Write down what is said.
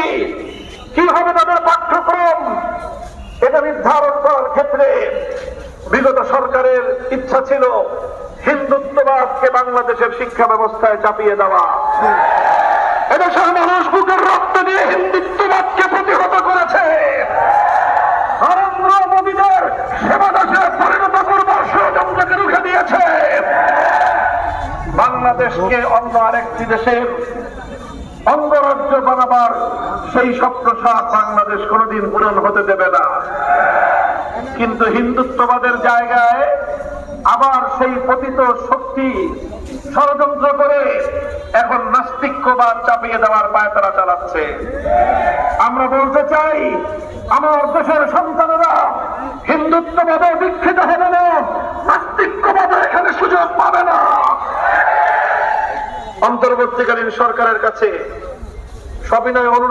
শিক্ষার্থী, কি হবে তাদের পাঠ্যক্রম, এটা নির্ধারণ করার ক্ষেত্রে বিগত সরকারের ইচ্ছা ছিল হিন্দুত্ববাদকে বাংলাদেশের শিক্ষা ব্যবস্থায় চাপিয়ে দেওয়া। এদেশের মানুষ বুকের রক্ত দিয়ে হিন্দুত্ববাদকে প্রতিহত করেছে। নরেন্দ্র মোদীদের সেবা দেশে পরিণত করবার ষড়যন্ত্রকে রুখে দিয়েছে। বাংলাদেশকে অন্য আরেকটি দেশের অঙ্গরাজ্য বানাবার সেই স্বপ্নসাদ বাংলাদেশ কোনোদিন পূরণ হতে দেবে না। কিন্তু হিন্দুত্ববাদের জায়গায় আবার সেই পতিত শক্তি ষড়যন্ত্র করে এখন নাস্তিক্যবাদ চাপিয়ে দেওয়ার পায়তারা চালাচ্ছে। আমরা বলতে চাই, আমার দেশের সন্তানেরা হিন্দুত্ববাদে দীক্ষিত হবে না, নাস্তিক্যবাদে এখানে সুযোগ পাবে না। অন্তর্বর্তীকালীন সরকারের কাছে সবিনয় অনুরোধ